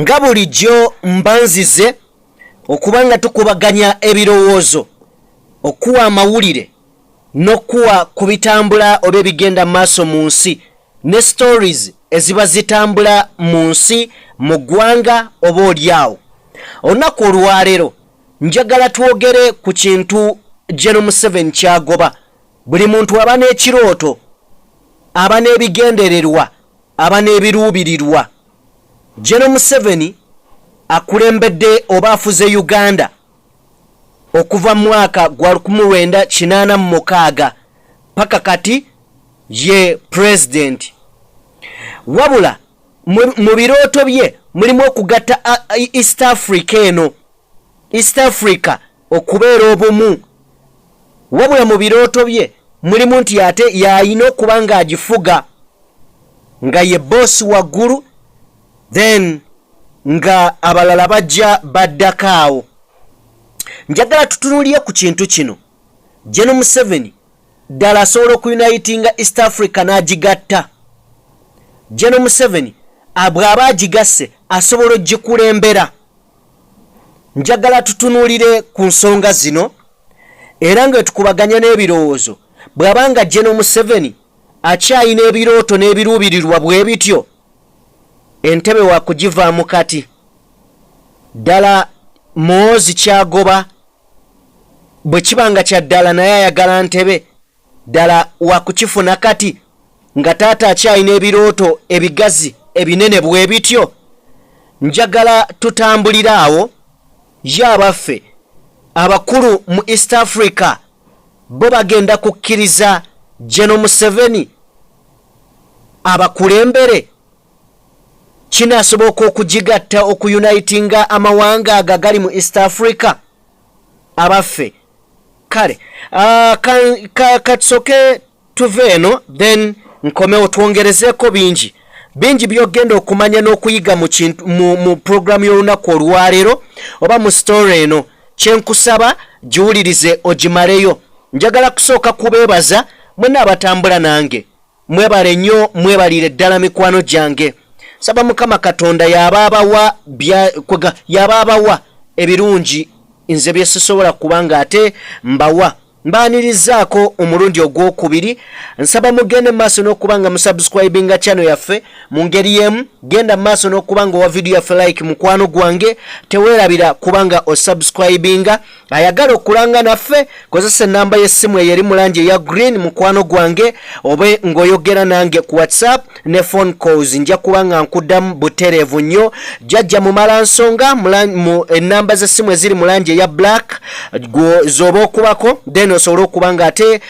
nga bulijjo mbanzize okubanga tukubaganya ebirowoozo okuwa amawulire n'okuwa ku bitambula oba ebigenda maaso mu nsi ne stories eziba zitambula mu nsi mu ggwanga oba olyawo. Olunaku olwaleero njagala twogere ku kintu General Museveni kyagoba. Buli muntu aba n'ekirooto, aba n'ebigendererwa, aba n'ebiruubirirwa. General Museveni akulembedde oba afuze Uganda okuva mu mwaka gwa 1986 paka kati ye president. Wabula mu birooto bye mulimu okugatta East Africa eno, East Africa okubeera obumu. Wabula mu birooto bye mulimu nti ate yayina okuba nga agifuga nga ye boss waggulu, then nga abalala bajja baddakaawo. Njagala tutunuulire ku kintu kino. General Museveni ddala asobola okuniting East Africa n'agigatta. General Museveni bw'aba agigasse asobola ogikulembera. Njagala tutunuulire ku nsonga zino era nga tukubaganya n'ebirowoozo. Bw'abanga General Museveni akyayina ebirooto n'ebiruubirirwa bwe bityo, entebe wa kugivaamu kati. Ddala Muhoozi kyagoba bwe kibanga kya ddala naye ayagala ntebe, ddala wa kukifuna kati nga taata akyayina ebirooto ebigazi ebinene bwe bityo. Njagala tutambulire awo ye abaffe abakulu mu East Africa bo bagenda kukkiriza General Museveni abakulembere. Kinaasoboka okugigatta okunitinga amawanga agagali mu East Africa abaffe. Kale katsoke tuve eno then nkomewo twongerezeeko bingi byogenda okumanya n'okuyiga mu programu y'olunaku olwaleero oba mu story eno. Kyenkusaba giwulirize ogimaleyo. Njagala kusooka kubeebaza mwenna abatambula nange. Mwebale nnyo, mwebalire ddala mikwano gyange. Saba Mukama Katonda yabaabawa ebirungi nze bye sisobola kubanga ate mbawa. Mbaanirizaako omulundi ogwokubiri. Nsaba mugende maaso n'okubanga musubscribinga channel yaffe mu ngeri yemu. Genda maaso n'okubanga owa video yaffe like mukwano gwange. Teweerabira kubanga osubscribinga. Ayagala okulanga naffe kozesa ennamba y'essimu eyeri mu langi eya green mukwano gwange, obe ng'oyogera nange ku WhatsApp ne phone calls. Nja kubanga nkuddamu butereevu nnyo. Jjajja mu malansonga mu ennamba z'essimu eziri mu langi eya black z'oba okubako, then osobola okubanga ate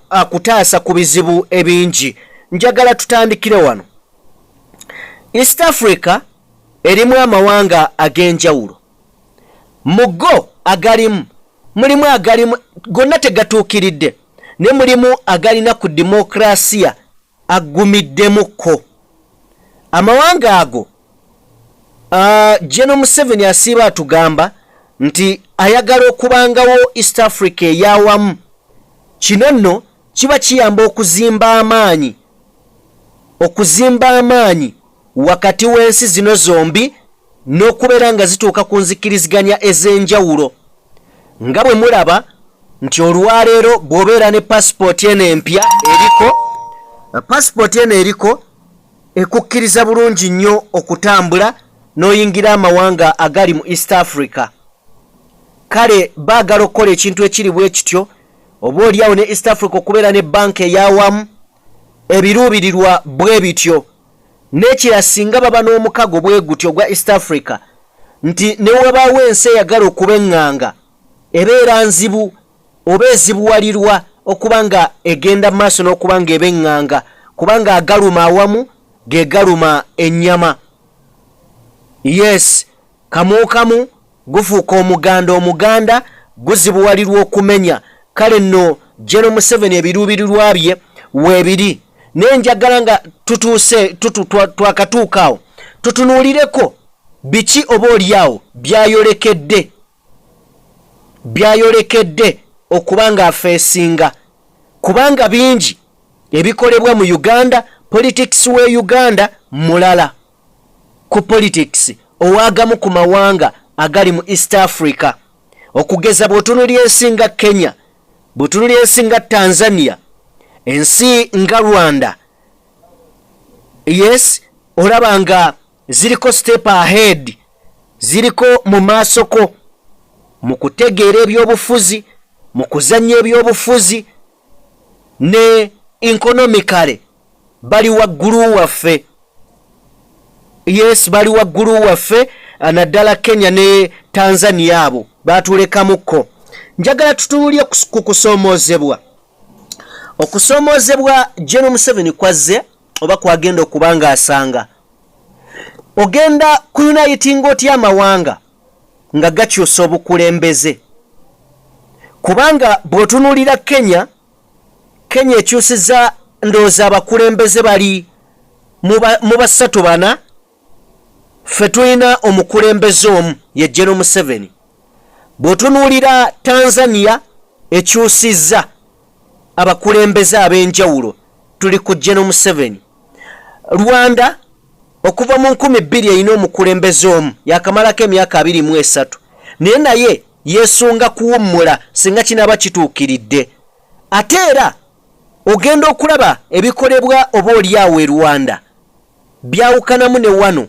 akutaasa ku bizibu ebingi. Njagala tutandikire wano. East Africa erimu amawanga ag'enjawulo. Mugo agalimu mulimu agalimu gonna tegatuukiridde, ne mulimu agalina ku demokrasiya aggumiddemuko. Amawanga ago General Museveni asiiba atugamba nti ayagala okubangawo East Africa eyawamu. Kino nno kiba kiyamba okuzimba amaanyi wakati w'ensi zino zombi n'okubeera nga zituuka ku nzikiriziganya ez'enjawulo. Nga bwe mulaba nti olwaleero bw'obeera ne passport eno empya eriko, passport eno eriko ekukkiriza bulungi nnyo okutambula n'oyingira amawanga agali mu East Africa. Kale baagala okukola ekintu ekiri bwe kityo, oba oliawo ne East Africa okubeera ne banka eyawamu, ebiruubirirwa bwe bityo. Nekira singa baba n'omukago bwe gutyo gwa East Africa nti ne wabaawo ensi eyagala okuba eŋŋanga ebeera nzibu oba ezibuwalirwa okubanga egenda maaso n'okubanga eba eŋŋanga, kubanga agaluma awamu gegaluma ennyama. Yes, kamu gufuuka omuganda guzibuwalirwa okumenya. Kale nno General Museveni ebiruubirirwa bye weebiri. Nenjagala nga twakatuukaawo tutunuulireko biki oba oliawo byayolekedde okubanga afeesinga, kubanga bingi ebikolebwa mu Uganda, politics we Uganda mulala. ku politics owagamu ku mawanga agali mu East Africa. Okugeza bw'otunuulira ensi nga Kenya, bw'otunuulira ensi nga Tanzania, ensi nga Rwanda, yes, olaba nga ziriko step ahead, ziriko mu maasoko mu kutegeera ebyobufuzi, mu kuzannya ebyobufuzi, ne economically bali waggulu waffe. Yes, bali waggulu waffe, naddala Kenya ne Tanzania abo batulekamuko. Njagala tutuulye ku kusoomoozebwa. Okusoomoozebwa General Museveni kwazze oba kwagenda okuba ng'asanga. Ogenda kuyunitinga otya amawanga nga gakyusa obukulembeze. Kubanga bw'otunuulira Kenya ekyusizza ndowooza abakulembeze bali mu basatu bana. Ffe tulina omukulembeze omu ye General Museveni. Bw'otunuulira Tanzania ekyusizza abakulembeze ab'enjawulo, tuli ku General Museveni. Rwanda okuva mu 2000 erina omukulembeze omu yakamalako emyaka 23, naye naye yeesunga kuwummula singa kinaaba kituukiridde. Ate era ogenda okulaba ebikolebwa oba oliawo e Rwanda byawukanamu ne wano.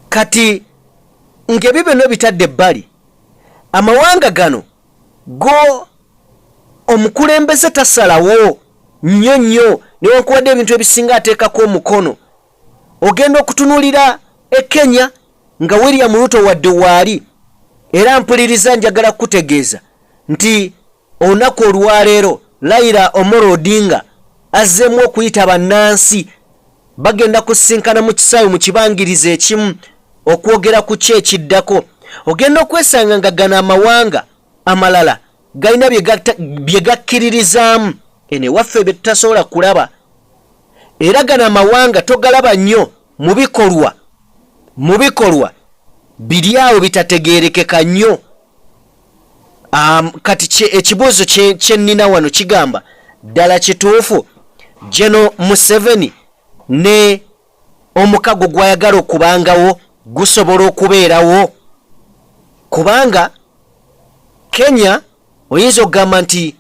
Kati ng'ebyo no bitadde ebbali, amawanga gano go omukulembeze tasalawo nnyo newankubadde ebintu ebisinga ateekako omukono. Ogenda okutunuulira e Kenya nga William Ruto wadde waali, era mpuliriza njagala kutegeeza nti olunaku olwaleero Raila Amolo Odinga azzeemu okuyita bannansi bagenda kusinkana mu kisaawe mu kibangiriza ekimu okwogera ku kye ekiddako. Ogenda okwesanga nga gano amawanga amalala galina bye gakkiririzaamu ene waffe bye tutasobola kulaba. Era gano amawanga togalaba nnyo mu bikolwa biri awo bitategeerekeka nnyo. Kati ekibuuzo kye nnina wano kigamba ddala kituufu General Museveni ne omukago gwayagala okubangawo gusobola okubeerawo? Kubanga Kenya oyinza okugamba nti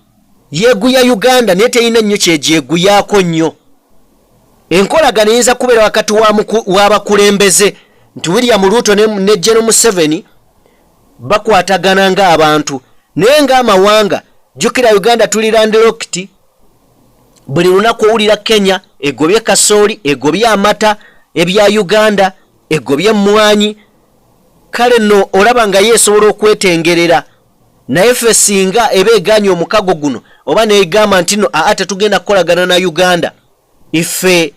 yeeguya Uganda naye terina nnyo kyegyeguyaako nnyo. Enkolagana eyinza kubeera wakati w'abakulembeze nti William Ruto ne General Museveni bakwatagana ng'abantu, naye ng'amawanga jjukira Uganda tuli landlocked. Buli lunaku owulira Kenya egobye kasooli, egobye amata ebya Uganda, egobye emmwanyi. Kale nno olaba nga yeesobola okwetengerera, naye ffe singa eba egaanye omukago guno oba neegamba nti no tetugenda kukolagana na Uganda, iffe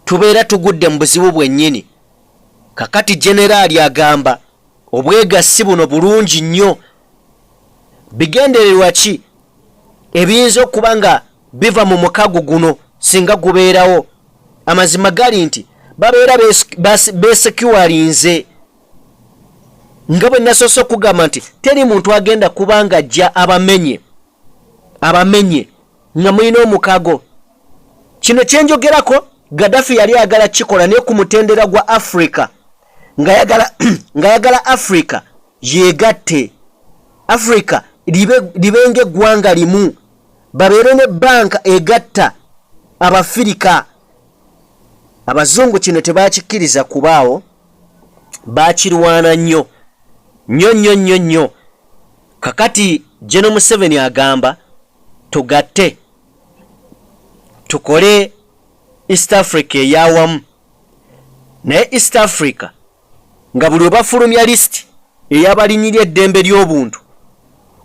tubeera tugudde mu buzibu bwennyini. Kakati Generaali agamba obwegassi buno bulungi nnyo. Bigendererwa ki ebiyinza okuba nga biva mu mukago guno singa gubeerawo? Amazima gali nti babeera besecurinze. Nga bwe nasoose okugamba nti teri muntu agenda kuba nga ajja abamenye nga mulina omukago. Kino kyenjogerako Gaddafi yali ayagala kikola naye ku mutendera gwa Africa ng'ayagala Africa yeegatte. Africa libenga eggwanga limu, babeere ne banka egatta Abafirika. Abazungu kino tebakikkiriza kubaawo, bakirwana nnyo. Kakati General Museveni agamba tugatte tukole East Africa eyawamu. Naye East Africa nga buli bafulumya list ey'abalinyirya eddembe ly'obuntu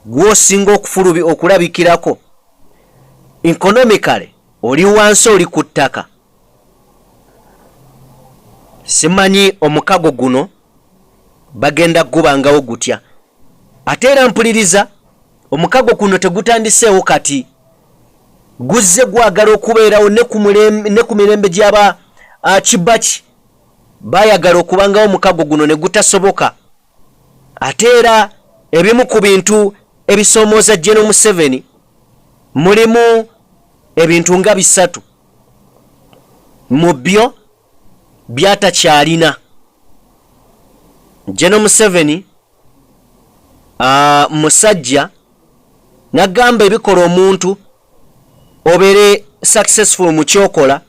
gwosinga okulabikirako. Economically oli wansi, oli ku ttaka. Simanyi omukago guno bagenda gubangawo gutya. Ate era mpuliriza omukago guno tegutandiseewo kati, guzze gwagala okubeerawo ne ku mirembe gy'aba Kibaki bayagala okubangawo omukago guno ne gutasoboka. Ate era ebimu ku bintu ebisoomooza General Museveni mulimu ebintu nga 3. Mu byo byatakyalina. General Museveni musajja nagamba ebikola omuntu obere successful mu kyokola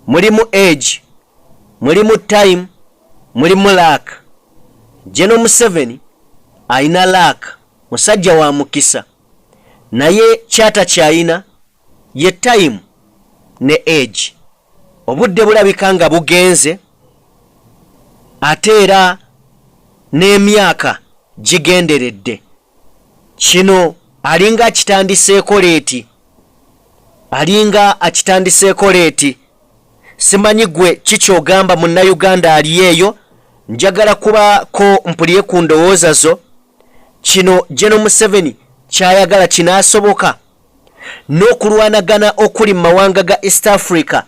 mulimu age, mulimu time, mulimu luck. General Museveni aina luck, musajja wa mukisa, naye kyatakyalina ye time ne age. Obudde bulabika nga bugenze ate era n'emyaka gigenderedde. Kino alinga akitandiseeko leeti. Simanyi gwe kikyogamba munnayuganda ali eyo, njagala kubaako mpulire ku ndowooza zo. Kino General Museveni kyayagala kinaasoboka n'okulwanagana okuli mu mawanga ga East Africa.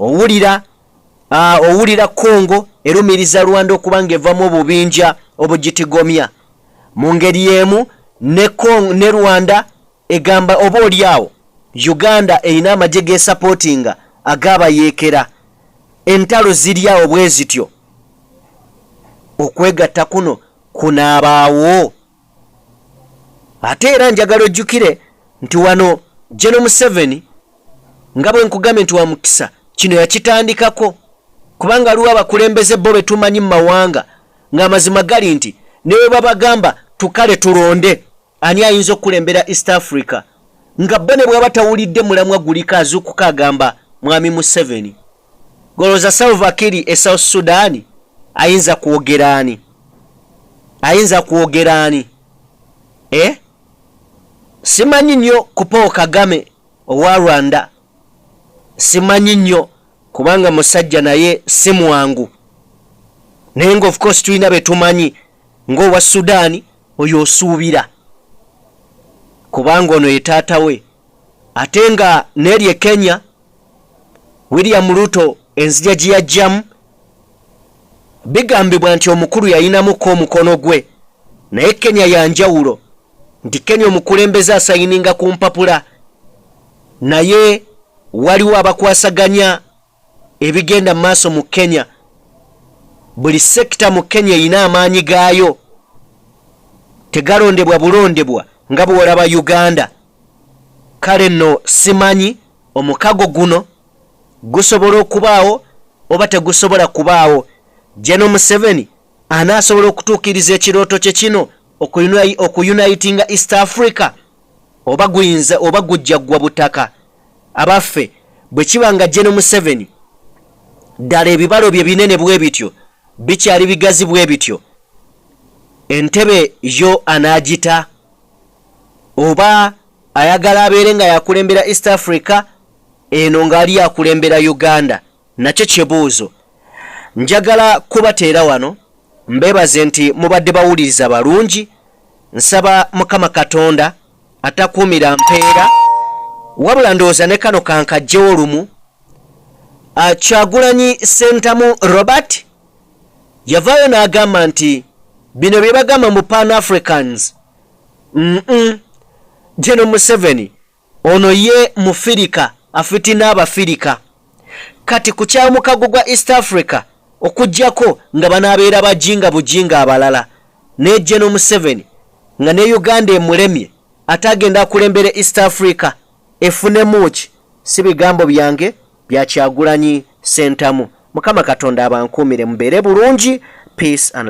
Owulira Congo erumiriza Rwanda okuba ng'evamu obubinja obugitigomya. Mu ngeri y'emu ne Rwanda egamba oba oliawo Uganda erina amagye geesapootinga agaabayeekera. Entalo ziri awo bwe zityo. Okwegatta kuno kunaabaawo. Ate era njagala ojjukire nti wano General Museveni nga bwe nkugambye nti wa mukisa, kino yakitandikako. Kubanga aliwo abakulembeze bo be tumanyi mu mawanga ng'amazima gali nti ne bwe babagamba tukale tulonde ani ayinza okulembera East Africa, nga bene bw'aba tawulidde mulamwa gulika azuukuka agamba mwami Museveni. Golooza Salva Kiir e South Sudan ayinza kwogera ani? Simanyi nnyo ku Paul Kagame owa Rwanda, simanyi nnyo kubanga musajja naye si mwangu. Naye nga of course tulina be tumanyi ng'owa Sudan oyo osuubira kubanga ono ye taata we. Ate nga n'eri e Kenya William Ruto enzija gye yajjamu bigambibwa nti omukulu yayinamuko omukono gwe, naye Kenya yanjawulo nti Kenya omukulembeze asayininga ku mpapula, naye waliwo abakwasaganya ebigenda mu maaso mu Kenya. Buli sekita mu Kenya erina amaanyi gaayo, tegalondebwa bulondebwa nga bwe walaba Uganda. Kale nno simanyi omukago guno gusobola okubaawo oba tegusobola kubaawo. General Museveni anaasobola okutuukiriza ekirooto kye kino okuyunitinga East Africa oba gujja ggwa butaka. Abaffe bwe kiba nga General Museveni ddala ebibalo bye binene bwe bityo, bikyali bigazi bwe bityo, entebe yo anaagita oba ayagala abeere nga yakulembera East Africa eno ng'ali yakulembera Uganda, nakyo kibuuzo. Njagala kubateera wano, mbeebaze nti mubadde bawuliriza balungi. Nsaba Mukama Katonda atakuumira mpeera, wabula ndowooza ne kano kankajjewo lumu. Kyagulanyi Ssentamu Robert yavaayo n'agamba nti bino bye bagamba mu Pan-Africans. General Museveni ono ye Mufirika afitina Abafirika. Kati ku kyamukago gwa East Africa okujjako nga banaabeera bajinga bujinga abalala, ne General Museveni nga ne Uganda emulemye ate agenda akulembere East Africa efunemu ki? Si bigambo byange, bya Kyagulanyi Ssentamu. Mukama Katonda abankuumire mubeere bulungi. Peace and